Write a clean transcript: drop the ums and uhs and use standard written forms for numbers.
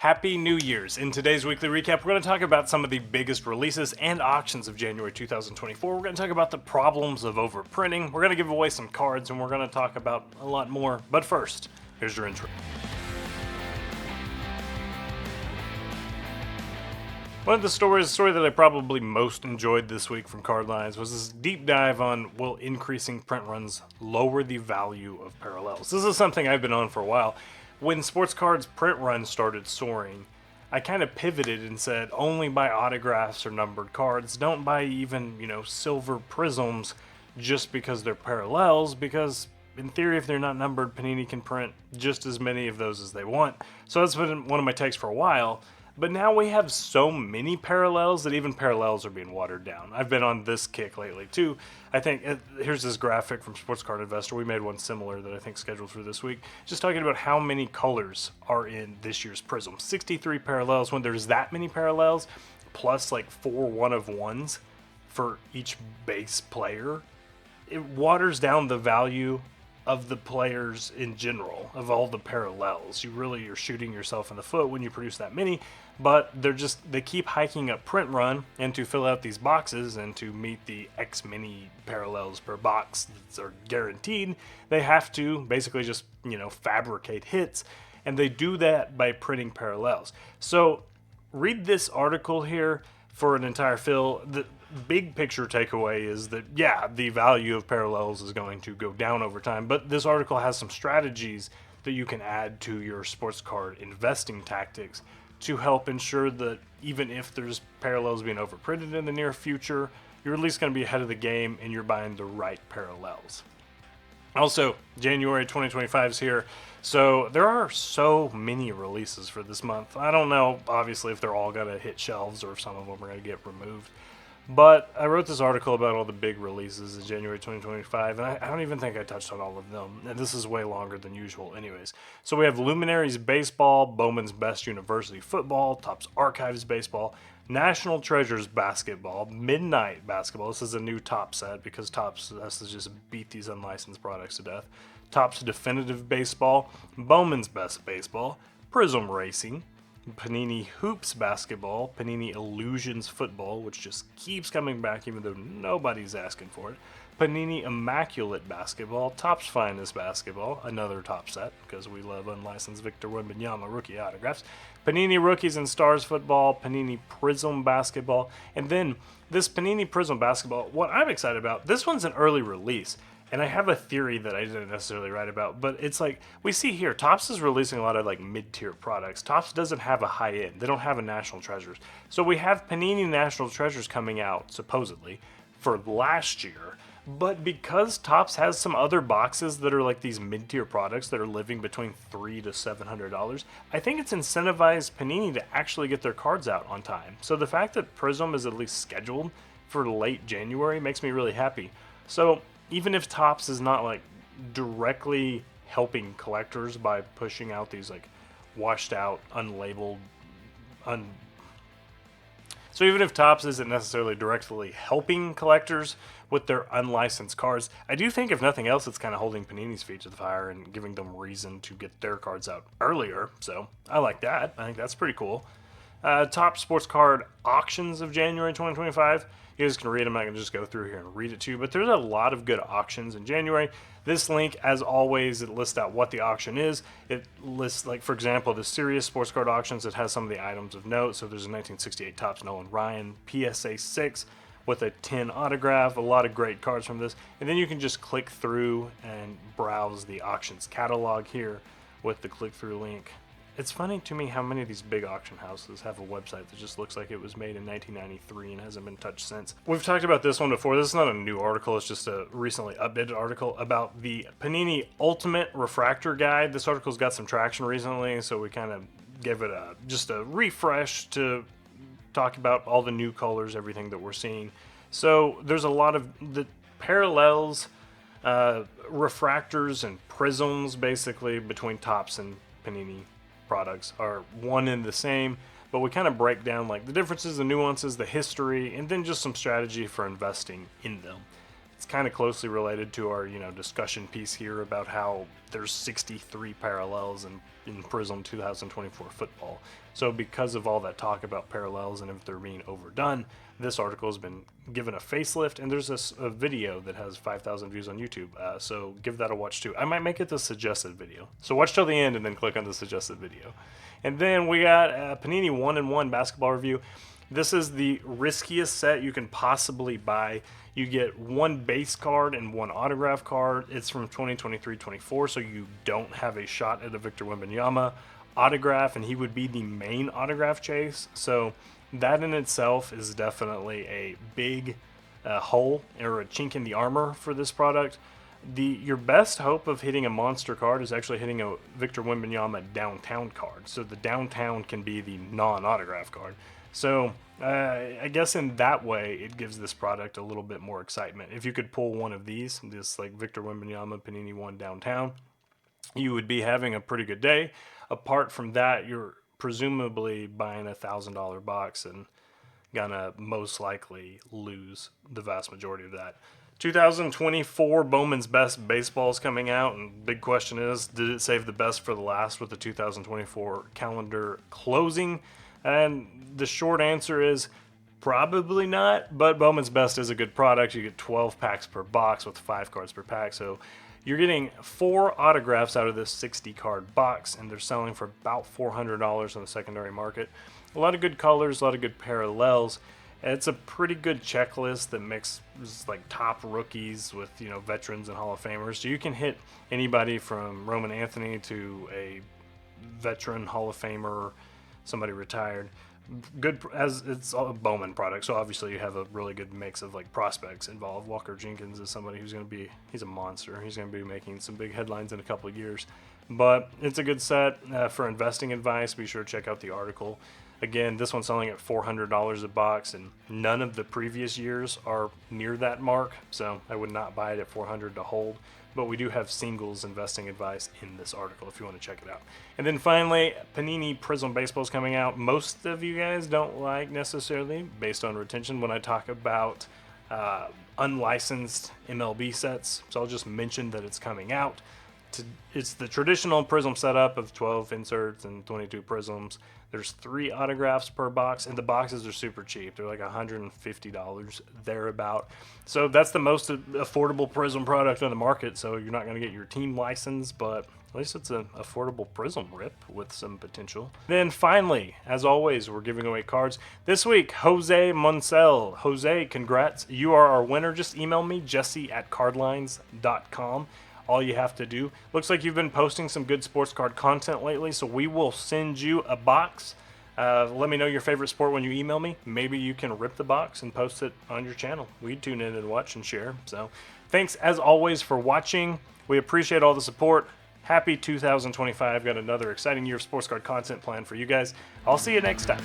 Happy New Year's. In today's weekly recap, we're going to talk about some of the biggest releases and auctions of January 2024. We're going to talk about the problems of overprinting. We're going to give away some cards, and we're going to talk about a lot more. But first, here's your intro. One of the stories, the story that I probably most enjoyed this week from Card Lines, was this deep dive on will increasing print runs lower the value of parallels. This is something I've been on for a while. When sports cards print runs started soaring, I kind of pivoted and said only buy autographs or numbered cards. Don't buy even, silver prisms just because they're parallels, because in theory, if they're not numbered, Panini can print just as many of those as they want. So that's been one of my takes for a while. But now we have so many parallels that even parallels are being watered down. I've been on this kick lately too. I think, here's this graphic from Sports Card Investor. We made one similar that I think scheduled for this week. Just talking about how many colors are in this year's Prism. 63 parallels. When there's that many parallels, plus like 4 one-of-ones for each base player, it waters down the value of the players in general, of all the parallels. You really are shooting yourself in the foot when you produce that many, but they keep hiking up print run, and to fill out these boxes and to meet the X many parallels per box that are guaranteed, they have to basically just, fabricate hits, and they do that by printing parallels. So read this article here for an entire fill. The big picture takeaway is that, the value of parallels is going to go down over time, but this article has some strategies that you can add to your sports card investing tactics to help ensure that even if there's parallels being overprinted in the near future, you're at least going to be ahead of the game and you're buying the right parallels. Also, January 2025 is here, so there are so many releases for this month. I don't know, obviously, if they're all going to hit shelves or if some of them are going to get removed. But I wrote this article about all the big releases in January 2025, and I don't even think I touched on all of them. And this is way longer than usual anyways. So we have Luminaries Baseball, Bowman's Best University Football, Topps Archives Baseball, National Treasures Basketball, Midnight Basketball. This is a new Topps set because Topps has to just beat these unlicensed products to death. Topps Definitive Baseball, Bowman's Best Baseball, Prism Racing, Panini Hoops Basketball, Panini Illusions Football, which just keeps coming back even though nobody's asking for it, Panini Immaculate Basketball, Topps Finest Basketball, another Topps set because we love unlicensed Victor Wembanyama rookie autographs, Panini Rookies and Stars Football, Panini Prism Basketball, and then this Panini Prism Basketball, what I'm excited about, this one's an early release. And I have a theory that I didn't necessarily write about, but it's like, we see here, Topps is releasing a lot of mid-tier products. Topps doesn't have a high-end. They don't have a National Treasures. So we have Panini National Treasures coming out, supposedly, for last year. But because Topps has some other boxes that are like these mid-tier products that are living between $300 to $700, I think it's incentivized Panini to actually get their cards out on time. So the fact that Prism is at least scheduled for late January makes me really happy. So even if Topps is not directly helping collectors by pushing out these washed out, unlabeled, so even if Topps isn't necessarily directly helping collectors with their unlicensed cards, I do think if nothing else, it's kind of holding Panini's feet to the fire and giving them reason to get their cards out earlier. So I like that. I think that's pretty cool. Top sports card auctions of January 2025. You guys can read them. I'm not going to just go through here and read it to you, but there's a lot of good auctions in January. This link, as always, it lists out what the auction is. It lists, for example, the Serious Sports Card Auctions. It has some of the items of note. So there's a 1968 Topps Nolan Ryan PSA 6 with a 10 autograph. A lot of great cards from this. And then you can just click through and browse the auctions catalog here with the click-through link. It's funny to me how many of these big auction houses have a website that just looks like it was made in 1993 and hasn't been touched since. We've talked about this one before. This is not a new article. It's just a recently updated article about the Panini Ultimate Refractor Guide. This article's got some traction recently, so we kind of gave it just a refresh to talk about all the new colors, everything that we're seeing. So there's a lot of the parallels, refractors, and prisms basically between Topps and Panini products are one and the same, but we kind of break down the differences, the nuances, the history, and then just some strategy for investing in them. It's kind of closely related to our, discussion piece here about how there's 63 parallels in Prism 2024 football. So because of all that talk about parallels and if they're being overdone, this article has been given a facelift, and there's a video that has 5,000 views on YouTube. So give that a watch too. I might make it the suggested video. So watch till the end and then click on the suggested video. And then we got Panini 1-in-1 basketball review. This is the riskiest set you can possibly buy. You get one base card and one autograph card. It's from 2023-24, so you don't have a shot at a Victor Wembanyama autograph, and he would be the main autograph chase. So that in itself is definitely a big hole or a chink in the armor for this product. Your best hope of hitting a monster card is actually hitting a Victor Wembanyama downtown card. So the downtown can be the non-autograph card. So I guess in that way, it gives this product a little bit more excitement. If you could pull one of these, this like Victor Wembanyama Panini 1 downtown, you would be having a pretty good day. Apart from that, you're presumably buying $1,000 box and gonna most likely lose the vast majority of that. 2024 Bowman's Best Baseball is coming out, and big question is, did it save the best for the last with the 2024 calendar closing? And the short answer is probably not, but Bowman's Best is a good product. You get 12 packs per box with 5 cards per pack, so you're getting 4 autographs out of this 60-card box, and they're selling for about $400 on the secondary market. A lot of good colors, a lot of good parallels. It's a pretty good checklist that mixes like top rookies with, veterans and Hall of Famers. So you can hit anybody from Roman Anthony to a veteran Hall of Famer, somebody retired. Good, as it's a Bowman product, so obviously you have a really good mix of like prospects involved. Walker Jenkins is somebody he's a monster. He's going to be making some big headlines in a couple of years. But it's a good set for investing advice. Be sure to check out the article. Again, this one's selling at $400 a box, and none of the previous years are near that mark, so I would not buy it at $400 to hold. But we do have singles investing advice in this article if you want to check it out. And then finally, Panini Prism Baseball is coming out. Most of you guys don't like necessarily, based on retention, when I talk about unlicensed MLB sets. So I'll just mention that it's coming out. It's the traditional Prism setup of 12 inserts and 22 Prisms. There's 3 autographs per box, and the boxes are super cheap. They're like $150 thereabout. So that's the most affordable Prism product on the market. So you're not going to get your team license, but at least it's an affordable Prism rip with some potential. Then finally, as always, we're giving away cards. This week, Jose Munsell. Jose, congrats. You are our winner. Just email me, jesse@cardlines.com. All you have to do. Looks like you've been posting some good sports card content lately, so we will send you a box. Let me know your favorite sport when you email me. Maybe you can rip the box and post it on your channel. We'd tune in and watch and share. So thanks as always for watching. We appreciate all the support. Happy 2025. Got another exciting year of sports card content planned for you guys. I'll see you next time.